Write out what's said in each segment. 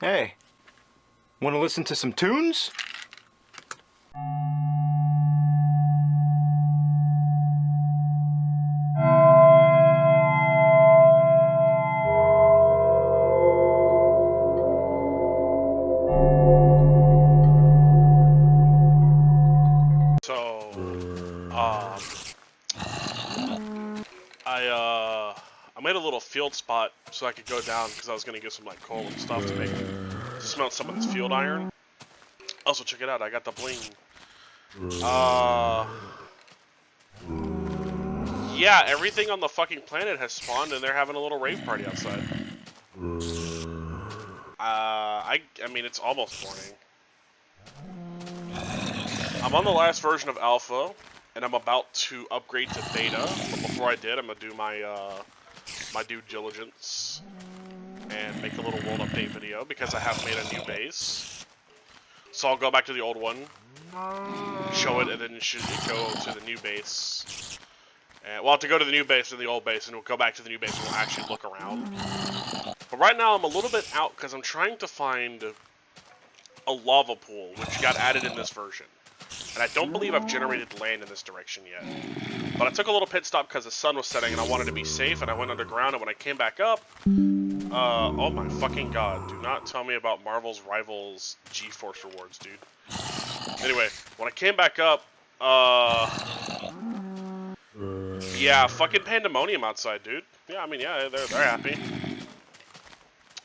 Hey, want to listen to some tunes? I made a little field spot so I could go down because I was gonna get some like coal and stuff to smelt some of this field iron. Also, check it out, I got the bling. Yeah, everything on the fucking planet has spawned and they're having a little rave party outside. I mean, it's almost morning. I'm on the last version of Alpha, and I'm about to upgrade to Beta. But before I did, I'm gonna do my my due diligence and make a little world update video because I have made a new base. So I'll go back to the old one, show it, and then should go to the new base. And we'll have to go to the new base and the old base, and we'll go back to the new base and we'll actually look around. But right now I'm a little bit out because I'm trying to find a lava pool, which got added in this version. And I don't believe I've generated land in this direction yet. But I took a little pit stop because the sun was setting and I wanted to be safe, and I went underground, and when I came back up, oh my fucking god, do not tell me about Marvel's Rivals G-Force rewards, dude. Anyway, when I came back up, yeah, fucking pandemonium outside, dude. Yeah, I mean, yeah, they're happy.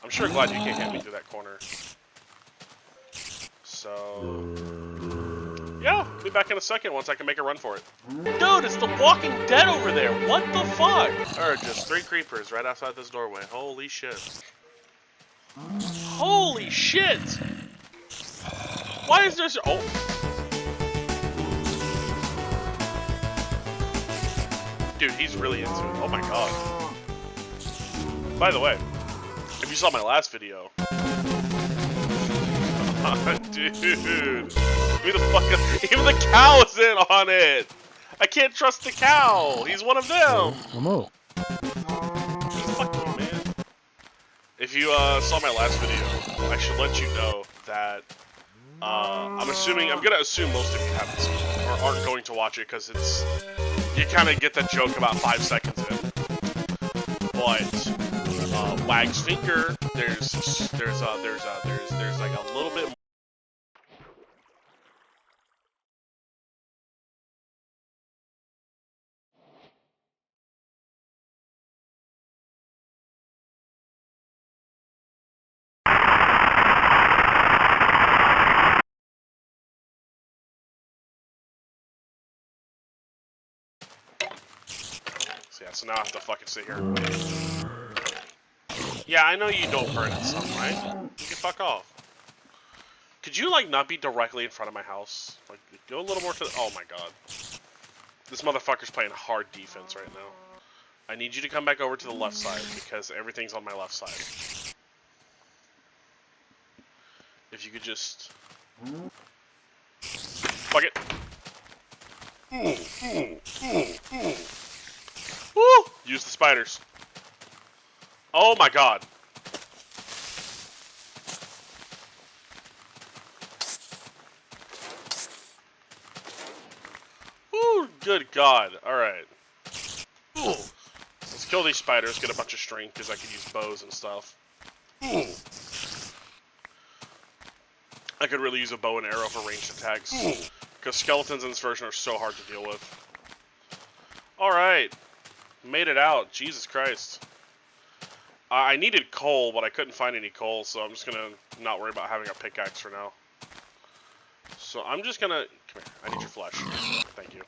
I'm sure glad you can't hit me through that corner. So, yeah, I'll be back in a second once I can make a run for it. Dude, it's the Walking Dead over there. What the fuck? There are just 3 creepers right outside this doorway. Holy shit. Holy shit! Why is there oh. Dude, he's really into it. Oh my god. By the way, if you saw my last video, dude, even the cow is in on it. I can't trust the cow. He's one of them. Fuck you, man. If you saw my last video, I should let you know that I'm gonna assume most of you haven't seen it or aren't going to watch it because it's you kind of get that joke about 5 seconds in. But Wag's finger, there's like a little bit. Yeah, so now I have to fucking sit here. Yeah, I know you don't burn in sun, right? You can fuck off. Could you, like, not be directly in front of my house? Like, go a little more to the... Oh, my God. This motherfucker's playing hard defense right now. I need you to come back over to the left side, because everything's on my left side. If you could just... Fuck it. Woo! Use the spiders. Oh, my God. Ooh, good God. Alright. Let's kill these spiders, get a bunch of strength, because I could use bows and stuff. I could really use a bow and arrow for ranged attacks. Because skeletons in this version are so hard to deal with. Alright. Made it out. Jesus Christ. I needed coal, but I couldn't find any coal, so I'm just gonna not worry about having a pickaxe for now. So I'm just gonna... Come here. I need your flesh. Thank you.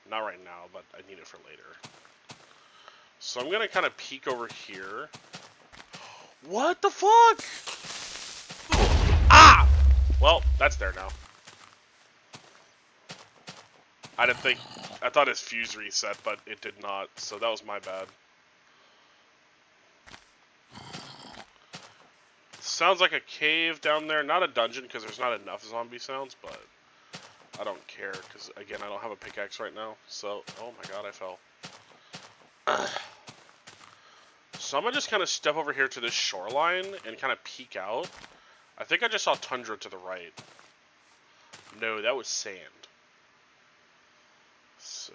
Not right now, but I need it for later. So I'm gonna kind of peek over here. What the fuck? Ah! Well, that's there now. I didn't think... I thought his fuse reset, but it did not, so that was my bad. Sounds like a cave down there. Not a dungeon, because there's not enough zombie sounds, but I don't care, because, again, I don't have a pickaxe right now. So, oh my god, I fell. So I'm gonna just kind of step over here to this shoreline and kind of peek out. I think I just saw tundra to the right. No, that was sand. So,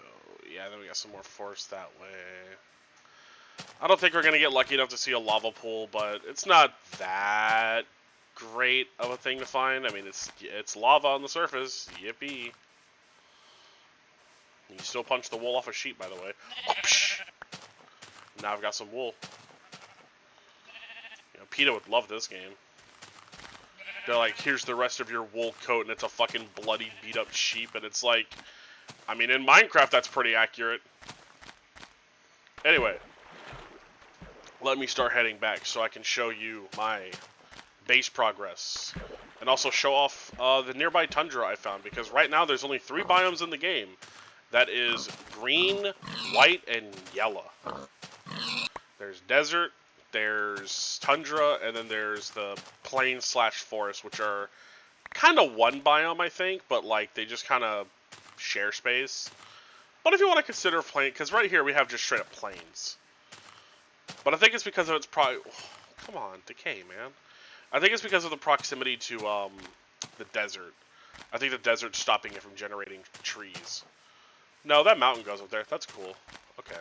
yeah, then we got some more forest that way. I don't think we're gonna get lucky enough to see a lava pool, but it's not that great of a thing to find. I mean, it's lava on the surface. Yippee. You can still punch the wool off a sheep, by the way. Now I've got some wool. You know, PETA would love this game. They're like, here's the rest of your wool coat, and it's a fucking bloody, beat-up sheep, and it's like, I mean, in Minecraft, that's pretty accurate. Anyway, let me start heading back so I can show you my base progress, and also show off the nearby tundra I found, because right now there's only 3 biomes in the game. That is green, white, and yellow. There's desert, there's tundra, and then there's the plain/forest, which are kind of one biome, I think, but like they just kind of share space. But if you want to consider plain, because right here we have just straight up plains. But I think it's because of its come on, decay, man. I think it's because of the proximity to the desert. I think the desert's stopping it from generating trees. No, that mountain goes up there. That's cool. Okay.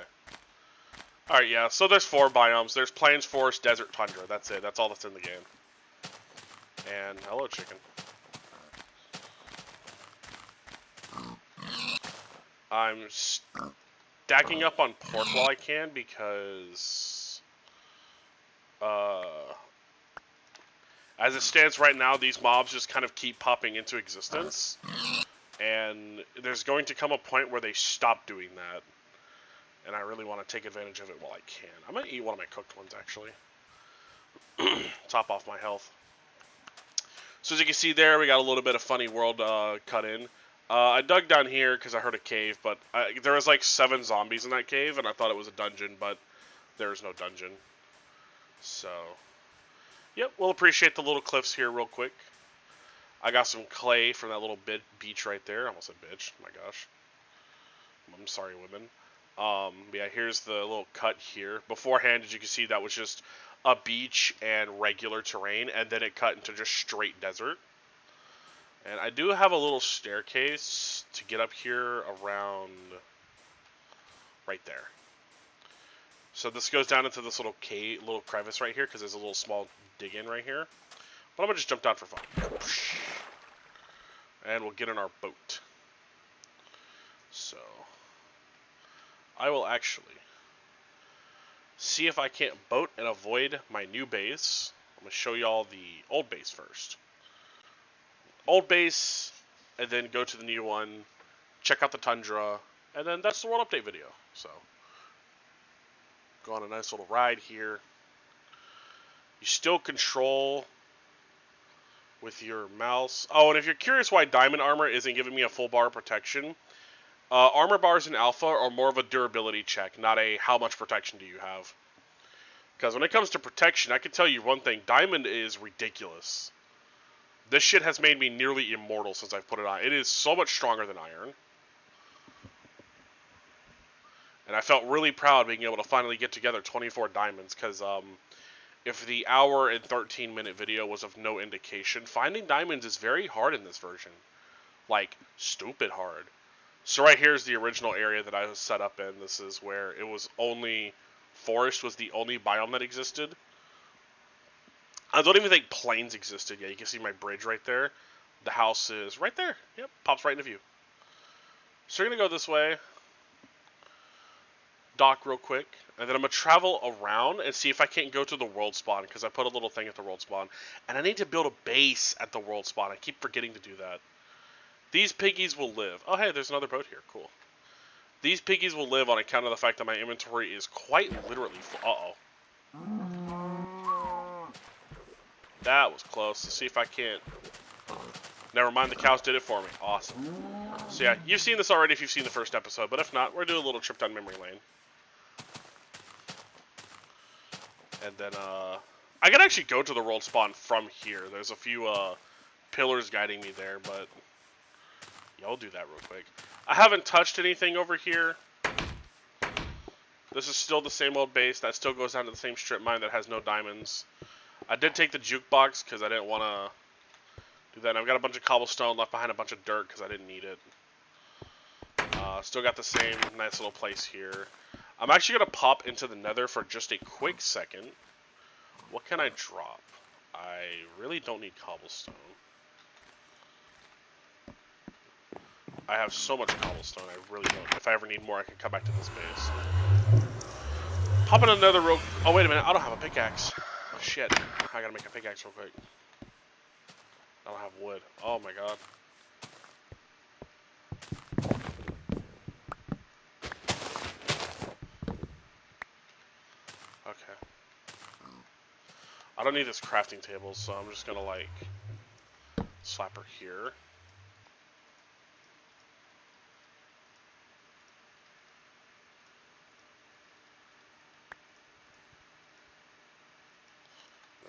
Alright, yeah, so there's 4 biomes. There's plains, forest, desert, tundra. That's it. That's all that's in the game. And hello, chicken. I'm stacking up on pork while I can because as it stands right now, these mobs just kind of keep popping into existence. And there's going to come a point where they stop doing that. And I really want to take advantage of it while I can. I'm going to eat one of my cooked ones, actually. Top off my health. So as you can see there, we got a little bit of funny world cut in. I dug down here because I heard a cave, but there was like 7 zombies in that cave, and I thought it was a dungeon, but there's no dungeon. So, yep, we'll appreciate the little cliffs here real quick. I got some clay from that little beach right there. I almost said bitch. My gosh. I'm sorry, women. Yeah, here's the little cut here. Beforehand, as you can see, that was just a beach and regular terrain, and then it cut into just straight desert. And I do have a little staircase to get up here around right there. So this goes down into this little cave, little crevice right here, because there's a little small dig in right here. But I'm going to just jump down for fun. And we'll get in our boat. So, I will actually see if I can't boat and avoid my new base. I'm going to show y'all the old base first. Old base, and then go to the new one, check out the tundra, and then that's the world update video. So, go on a nice little ride here. You still control with your mouse. Oh, and if you're curious why diamond armor isn't giving me a full bar of protection, armor bars in alpha are more of a durability check, not a how much protection do you have. Because when it comes to protection, I can tell you one thing, diamond is ridiculous. This shit has made me nearly immortal since I've put it on. It is so much stronger than iron. And I felt really proud being able to finally get together 24 diamonds, because if the hour and 13-minute video was of no indication, finding diamonds is very hard in this version. Like, stupid hard. So right here is the original area that I was set up in. This is where it was only... forest was the only biome that existed. I don't even think plains existed. Yeah, you can see my bridge right there. The house is right there. Yep, pops right into view. So we're going to go this way. Dock real quick. And then I'm going to travel around and see if I can't go to the world spawn. Because I put a little thing at the world spawn. And I need to build a base at the world spawn. I keep forgetting to do that. These piggies will live. Oh, hey, there's another boat here. Cool. These piggies will live on account of the fact that my inventory is quite literally full. Uh-oh. That was close. Let's see if I can't. Never mind, the cows did it for me. Awesome. So yeah, you've seen this already if you've seen the first episode, but if not, we're doing a little trip down memory lane. And then, I can actually go to the world spawn from here. There's a few, pillars guiding me there, but... yeah, I'll do that real quick. I haven't touched anything over here. This is still the same old base. That still goes down to the same strip mine that has no diamonds. I did take the jukebox because I didn't want to do that. And I've got a bunch of cobblestone, left behind a bunch of dirt because I didn't need it. Still got the same nice little place here. I'm actually going to pop into the nether for just a quick second. What can I drop? I really don't need cobblestone. I have so much cobblestone, I really don't. If I ever need more, I can come back to this base. Pop in another real... Oh, wait a minute. I don't have a pickaxe. Shit. I gotta make a pickaxe real quick. I don't have wood. Oh, my God. Okay. I don't need this crafting table, so I'm just gonna, like, slap her here.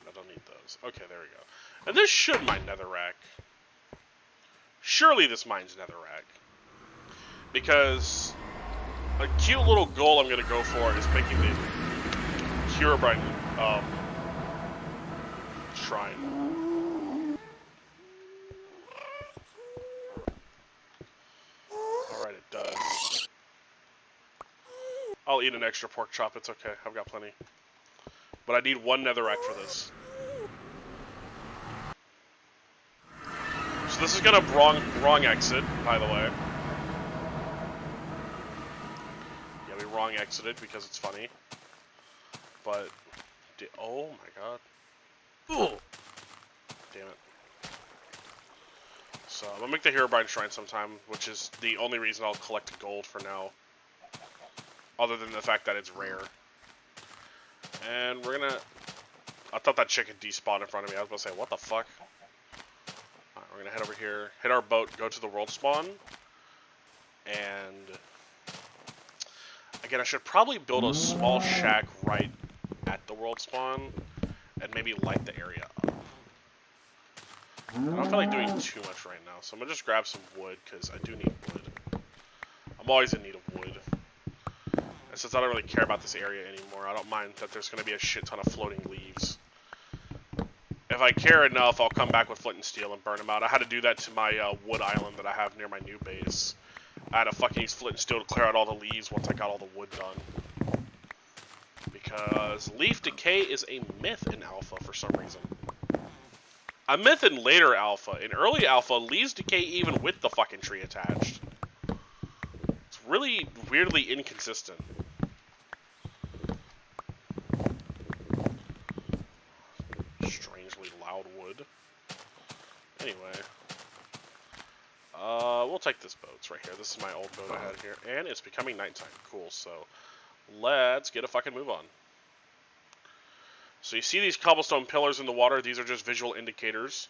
I don't need those. Okay, there we go. And this should mine netherrack. Surely this mines netherrack. Because a cute little goal I'm gonna go for is making the Herobrine shrine. Alright, it does. I'll eat an extra pork chop, it's okay. I've got plenty. But I need one netherrack for this. So this is gonna wrong exit, by the way. Yeah, we wrong exited because it's funny. But, oh my God. Ooh. Damn it. So, I'm gonna make the Herobrine Shrine sometime, which is the only reason I'll collect gold for now. Other than the fact that it's rare. And we're gonna... I thought that chicken despawned in front of me. I was about to say, what the fuck? Alright, we're gonna head over here, hit our boat, go to the world spawn. And... again, I should probably build a small shack right at the world spawn. And maybe light the area up. I don't feel like doing too much right now, so I'm gonna just grab some wood, because I do need wood. I'm always in need of wood. And since I don't really care about this area anymore, I don't mind that there's gonna be a shit ton of floating leaves. If I care enough, I'll come back with flint and steel and burn them out. I had to do that to my wood island that I have near my new base. I had to fucking use flint and steel to clear out all the leaves once I got all the wood done. Because leaf decay is a myth in Alpha for some reason. A myth in later Alpha. In early Alpha, leaves decay even with the fucking tree attached. It's really weirdly inconsistent. Strangely loud wood. Anyway. We'll take this boat. It's right here. This is my old boat I had here. And it's becoming nighttime. Cool, so let's get a fucking move on. So you see these cobblestone pillars in the water. These are just visual indicators.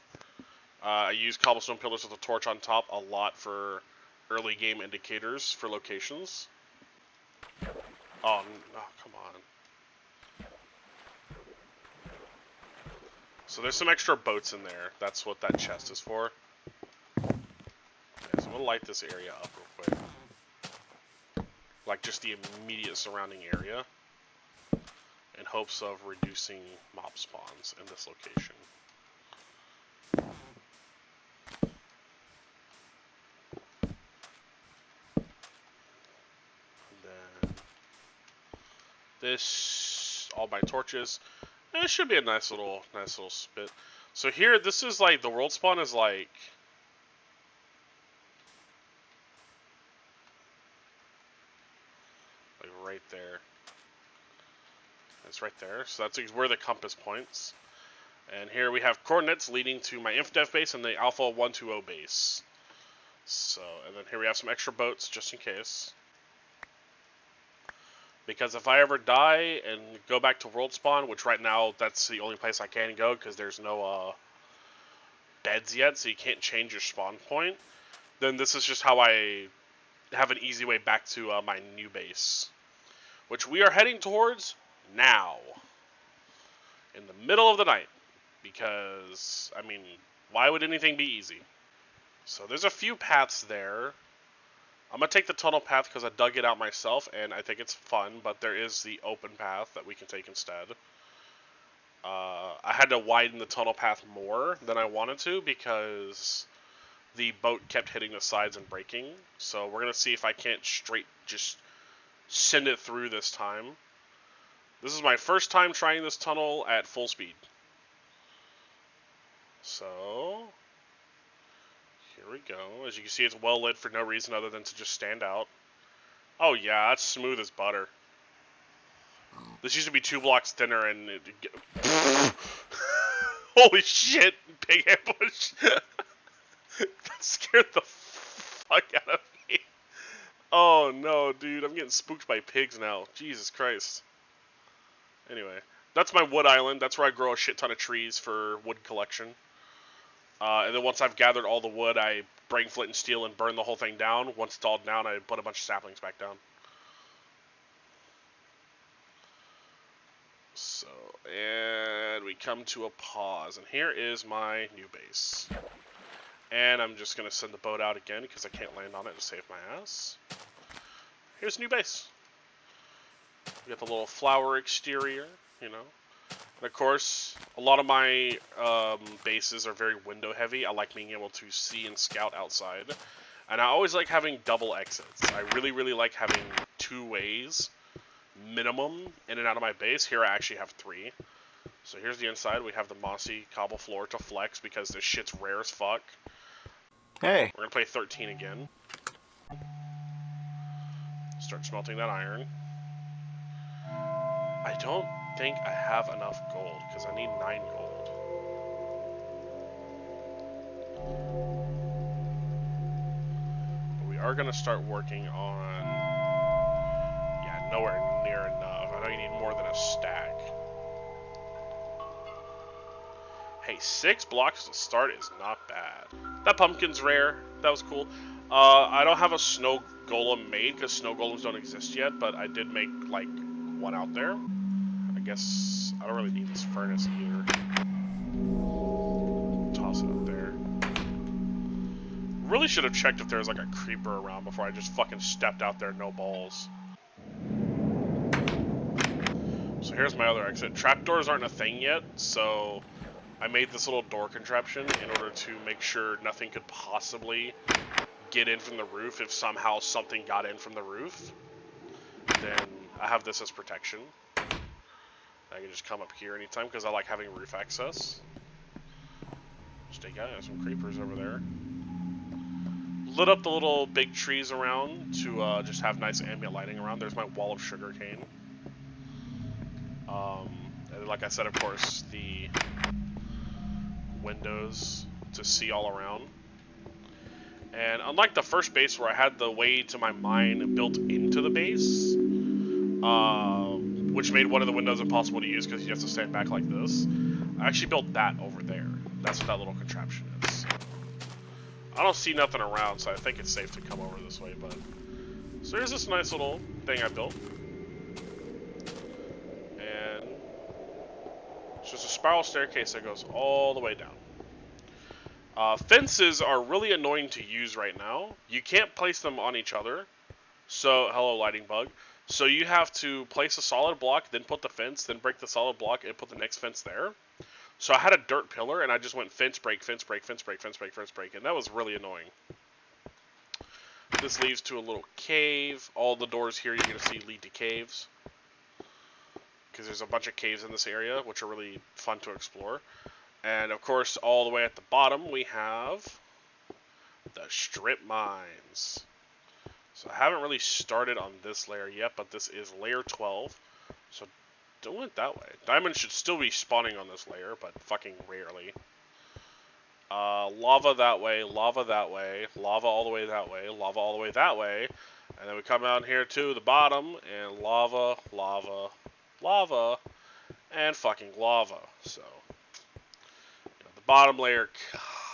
I use cobblestone pillars with a torch on top a lot for early game indicators for locations. Oh, come on. So there's some extra boats in there. That's what that chest is for. Okay, so I'm going to light this area up real quick. Like just the immediate surrounding area. In hopes of reducing mob spawns in this location. And then this, all my torches. It should be a nice little spit. So here, this is like the world spawn is like right there. It's right there, so that's where the compass points. And here we have coordinates leading to my InfDev base and the Alpha 1.2.0 base. So, and then here we have some extra boats just in case. Because if I ever die and go back to world spawn, which right now that's the only place I can go because there's no beds yet, so you can't change your spawn point, then this is just how I have an easy way back to my new base. Which we are heading towards now, in the middle of the night, because, I mean, why would anything be easy? So there's a few paths there. I'm going to take the tunnel path because I dug it out myself, and I think it's fun, but there is the open path that we can take instead. I had to widen the tunnel path more than I wanted to because the boat kept hitting the sides and breaking. So we're going to see if I can't straight just send it through this time. This is my first time trying this tunnel at full speed. So, here we go. As you can see, it's well lit for no reason other than to just stand out. Oh yeah, that's smooth as butter. This used to be 2 blocks thinner and holy shit, big ambush. That scared the fuck out of me. Oh no, dude, I'm getting spooked by pigs now. Jesus Christ. Anyway, that's my wood island. That's where I grow a shit ton of trees for wood collection. And then once I've gathered all the wood, I bring flint and steel and burn the whole thing down. Once it's all down, I put a bunch of saplings back down. So, and we come to a pause. And here is my new base. And I'm just going to send the boat out again because I can't land on it to save my ass. Here's a new base. We got the little flower exterior, you know. And of course, a lot of my bases are very window heavy. I like being able to see and scout outside. And I always like having double exits. I really, really like having 2 ways minimum in and out of my base. Here I actually have 3. So here's the inside. We have the mossy cobble floor to flex because this shit's rare as fuck. Hey. We're going to play 13 again. Start smelting that iron. I don't think I have enough gold because I need 9 gold. But we are going to start working on... Yeah, nowhere near enough. I know you need more than a stack. Hey, 6 blocks to start is not bad. That pumpkin's rare. That was cool. I don't have a snow golem made because snow golems don't exist yet, but I did make, like, one out there. I guess I don't really need this furnace either. Toss it up there. Really should have checked if there was like a creeper around before I just fucking stepped out there, no balls. So here's my other exit. Trapdoors aren't a thing yet, so I made this little door contraption in order to make sure nothing could possibly get in from the roof. If somehow something got in from the roof, then I have this as protection. I can just come up here anytime because I like having roof access. Just take out some creepers over there. Lit up the little big trees around to just have nice ambient lighting around. There's my wall of sugarcane. And like I said, of course, the windows to see all around. And unlike the first base where I had the way to my mine built into the base, which made one of the windows impossible to use because you have to stand back like this, I actually built that over there. That's what that little contraption is. I don't see nothing around, so I think it's safe to come over this way, but... So here's this nice little thing I built. And... it's just a spiral staircase that goes all the way down. Fences are really annoying to use right now. You can't place them on each other. So, hello lighting bug. So you have to place a solid block, then put the fence, then break the solid block, and put the next fence there. So I had a dirt pillar, and I just went fence break, fence break, fence break, fence break, fence break, and that was really annoying. This leads to a little cave. All the doors here you're going to see lead to caves. Because there's a bunch of caves in this area, which are really fun to explore. And, of course, all the way at the bottom, we have the strip mines. So I haven't really started on this layer yet, but this is layer 12. So don't went that way. Diamonds should still be spawning on this layer, but fucking rarely. Lava that way, lava that way, lava all the way that way, lava all the way that way. And then we come down here to the bottom, and lava, lava, lava, and fucking lava. So, you know, the bottom layer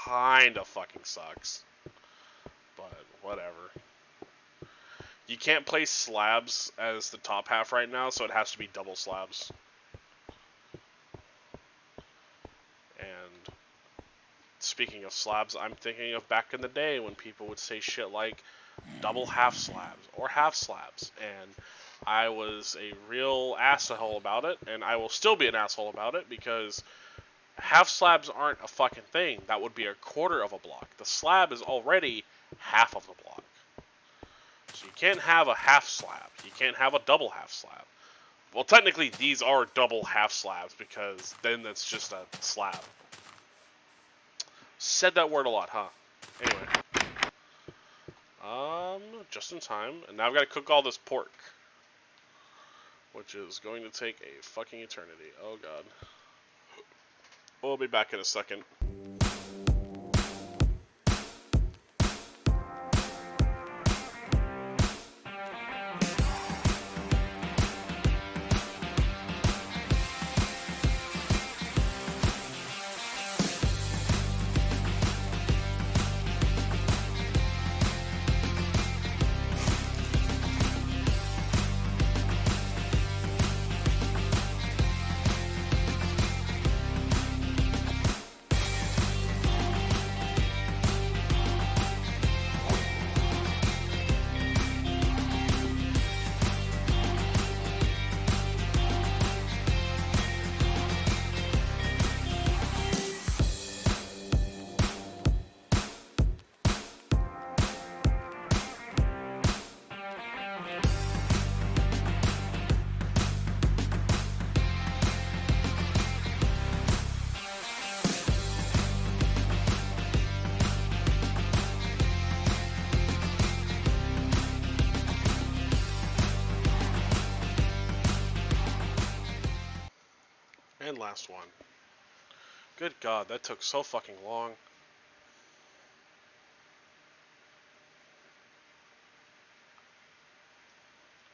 kinda fucking sucks. But, whatever. You can't place slabs as the top half right now, so it has to be double slabs. And speaking of slabs, I'm thinking of back in the day when people would say shit like, double half slabs or half slabs, and I was a real asshole about it, and I will still be an asshole about it because half slabs aren't a fucking thing. That would be a quarter of a block. The slab is already half of the block. So you can't have a half slab. You can't have a double half slab. Well, technically, these are double half slabs because then that's just a slab. Said that word a lot, huh? Anyway. Just in time. And now I've got to cook all this pork. Which is going to take a fucking eternity. Oh, God. We'll be back in a second. And last one. Good God, that took so fucking long.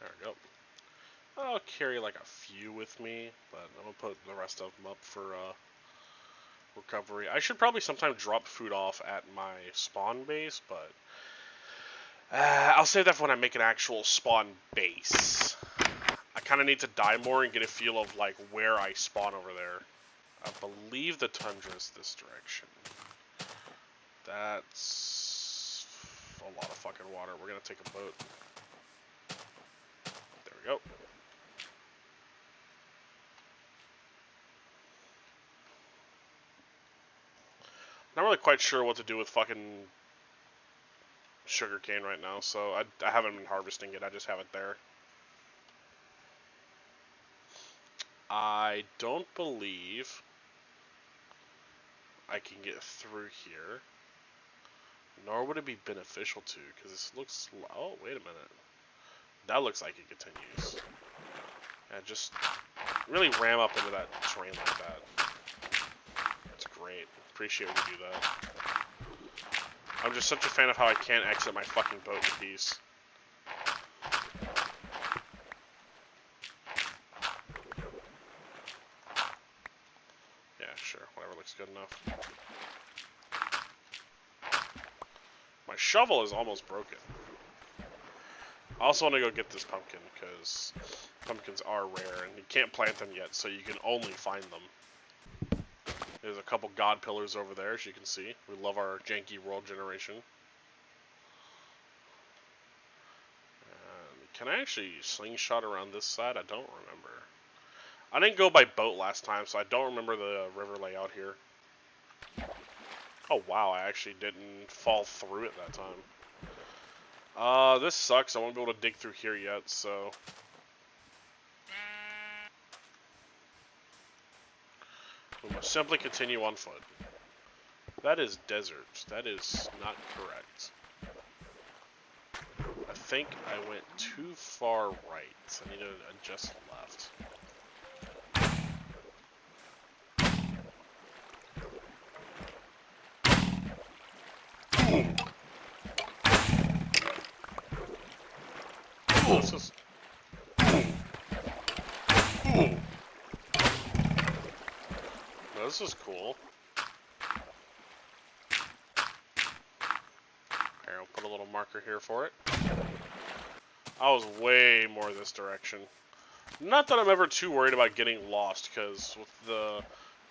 There we go. I'll carry like a few with me, but I'm gonna put the rest of them up for recovery. I should probably sometime drop food off at my spawn base, but I'll save that for when I make an actual spawn base. I kind of need to die more and get a feel of like where I spawn over there. I believe the tundra is this direction. That's a lot of fucking water. We're gonna take a boat. There we go. Not really quite sure what to do with fucking sugarcane right now, so I haven't been harvesting it. I just have it there. I don't believe I can get through here. Nor would it be beneficial to, because this looks... Oh, wait a minute. That looks like it continues. And just really ram up into that terrain like that. It's great. Appreciate when you do that. I'm just such a fan of how I can't exit my fucking boat in peace. Yeah, sure. Whatever looks good enough. My shovel is almost broken. I also want to go get this pumpkin, because pumpkins are rare, and you can't plant them yet, so you can only find them. There's a couple god pillars over there, as you can see. We love our janky world generation. Can I actually slingshot around this side? I don't remember. I didn't go by boat last time, so I don't remember the river layout here. Oh wow, I actually didn't fall through it that time. This sucks. I won't be able to dig through here yet, so... we must simply continue on foot. That is desert. That is not correct. I think I went too far right. I need to adjust left. This is... This is cool. Here, I'll put a little marker here for it. I was way more this direction. Not that I'm ever too worried about getting lost, because with the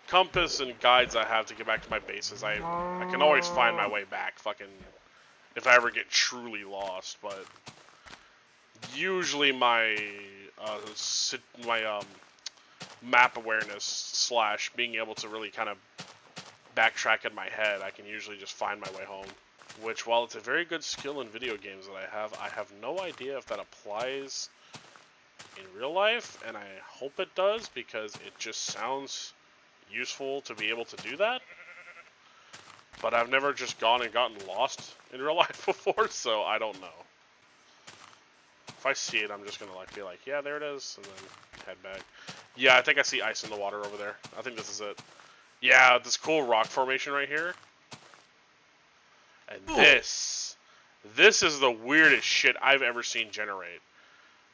compass and guides I have to get back to my bases, I can always find my way back fucking if I ever get truly lost, but usually my map awareness / being able to really kind of backtrack in my head, I can usually just find my way home. Which, while it's a very good skill in video games that I have no idea if that applies in real life, and I hope it does, because it just sounds useful to be able to do that. But I've never just gone and gotten lost in real life before, so I don't know. If I see it, I'm just gonna be like, yeah, there it is, and then head back. Yeah, I think I see ice in the water over there. I think this is it. Yeah, this cool rock formation right here. And this is the weirdest shit I've ever seen generate.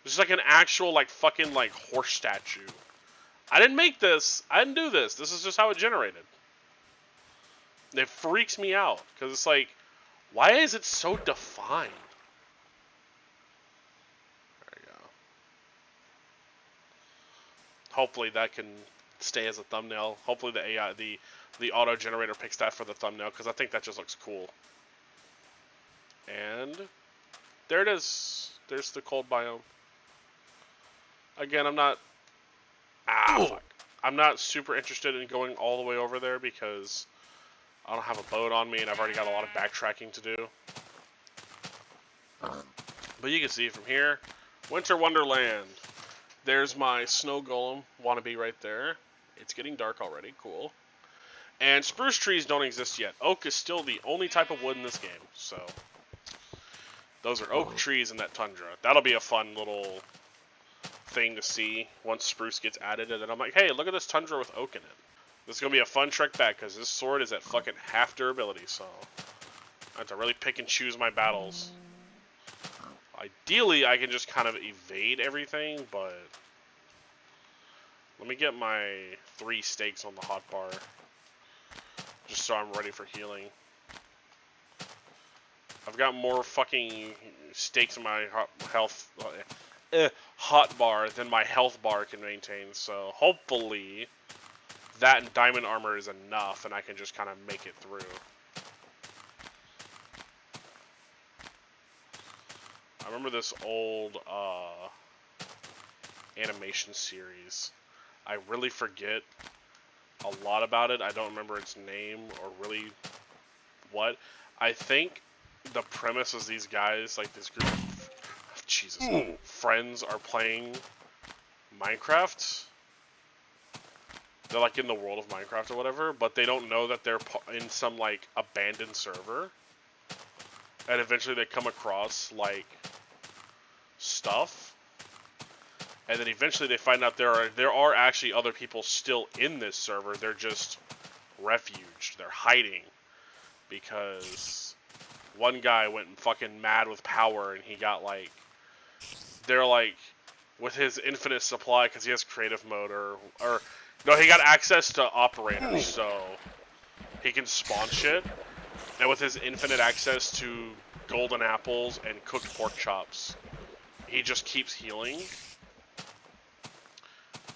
This is like an actual, like, fucking, like, horse statue. I didn't make this. I didn't do this. This is just how it generated. It freaks me out, because it's like, why is it so defined? There you go. Hopefully that can stay as a thumbnail. Hopefully the AI, the auto generator picks that for the thumbnail, because I think that just looks cool. And there it is. There's the cold biome. Again, I'm not... fuck. I'm not super interested in going all the way over there because I don't have a boat on me and I've already got a lot of backtracking to do. But you can see from here, Winter Wonderland. There's my snow golem wannabe right there. It's getting dark already. Cool. And spruce trees don't exist yet. Oak is still the only type of wood in this game. So those are oak trees in that tundra. That'll be a fun little thing to see once spruce gets added. And then I'm like, hey, look at this tundra with oak in it. This is going to be a fun trek back because this sword is at fucking half durability. So I have to really pick and choose my battles. Ideally, I can just kind of evade everything, but let me get my 3 steaks on the hotbar, just so I'm ready for healing. I've got more fucking steaks in my hotbar than my health bar can maintain, so hopefully that and diamond armor is enough, and I can just kind of make it through. I remember this old animation series. I really forget a lot about it. I don't remember its name or really what. I think the premise is these guys, like this group of friends, are playing Minecraft. They're like in the world of Minecraft or whatever, but they don't know that they're in some like abandoned server. And eventually they come across like stuff, and then eventually they find out there are actually other people still in this server. They're just refuged. They're hiding because one guy went fucking mad with power, and he got like, they're like, with his infinite supply, because he has creative mode, or no, he got access to operators, so he can spawn shit. And with his infinite access to golden apples and cooked pork chops, he just keeps healing.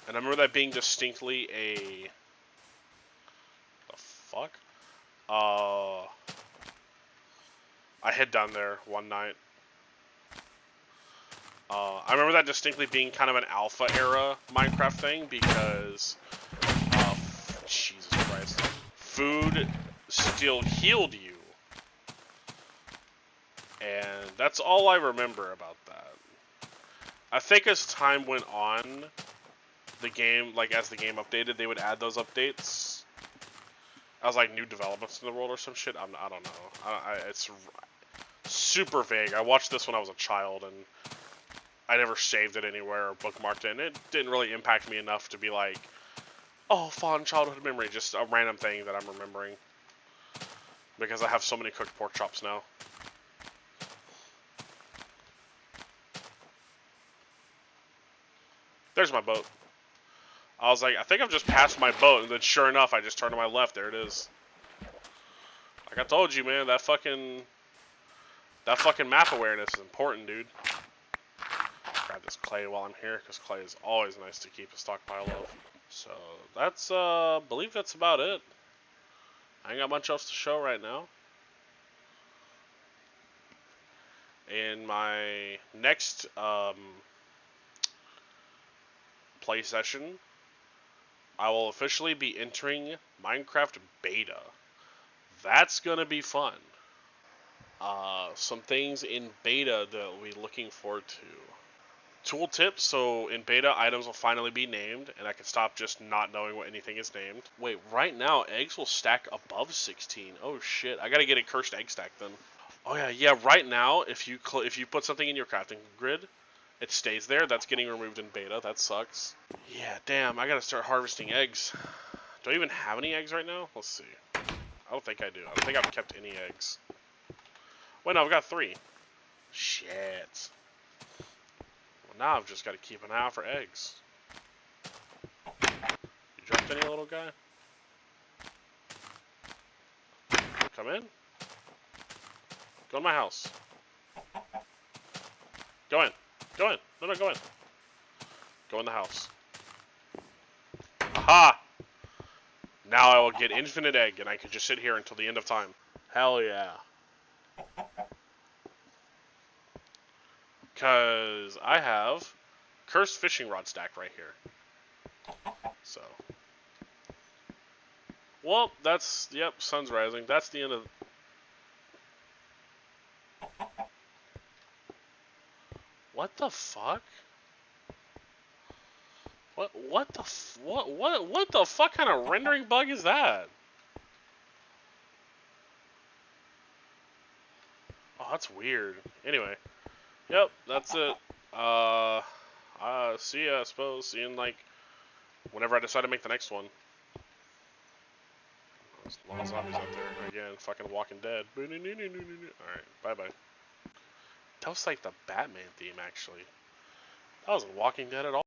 And I remember that being distinctly a... The fuck? I hid down there one night. I remember that distinctly being kind of an alpha era Minecraft thing because... Jesus Christ. Food still healed you. And that's all I remember about that. I think as time went on, the game, like as the game updated, they would add those updates as like new developments in the world or some shit. I don't know. It's super vague. I watched this when I was a child, and I never saved it anywhere or bookmarked it, and it didn't really impact me enough to be like, oh, fond childhood memory, just a random thing that I'm remembering. Because I have so many cooked pork chops now. There's my boat. I was like, I think I've just passed my boat, and then sure enough, I just turned to my left. There it is. Like I told you, man, that fucking map awareness is important, dude. Grab this clay while I'm here, because clay is always nice to keep a stockpile of. So that's, I believe that's about it. I ain't got much else to show right now. in my next play session, I will officially be entering Minecraft Beta. That's gonna be fun. Some things in Beta that we'll be looking forward to. Tooltips, so in Beta, items will finally be named, and I can stop just not knowing what anything is named. Wait, right now, eggs will stack above 16. Oh shit, I gotta get a cursed egg stack then. Oh yeah. Right now, if you put something in your crafting grid, it stays there. That's getting removed in Beta. That sucks. Yeah, damn, I gotta start harvesting eggs. Do I even have any eggs right now? Let's see. I don't think I do. I don't think I've kept any eggs. Wait, no, I've got 3. Shit. Well, now I've just got to keep an eye out for eggs. You dropped any, little guy? Come in. Go in my house. Go in. Go in. No, go in. Go in the house. Aha! Now I will get infinite egg, and I can just sit here until the end of time. Hell yeah. Because I have cursed fishing rod stack right here. So. Well, that's, yep, sun's rising. That's the end of... What the fuck? What the fuck kind of rendering bug is that? Oh, that's weird. Anyway. Yep, that's it. See ya, I suppose. See you in, like, whenever I decide to make the next one. There's a lot of zombies out there. Again, fucking Walking Dead. Alright, bye-bye. That was like the Batman theme, actually. That wasn't Walking Dead at all.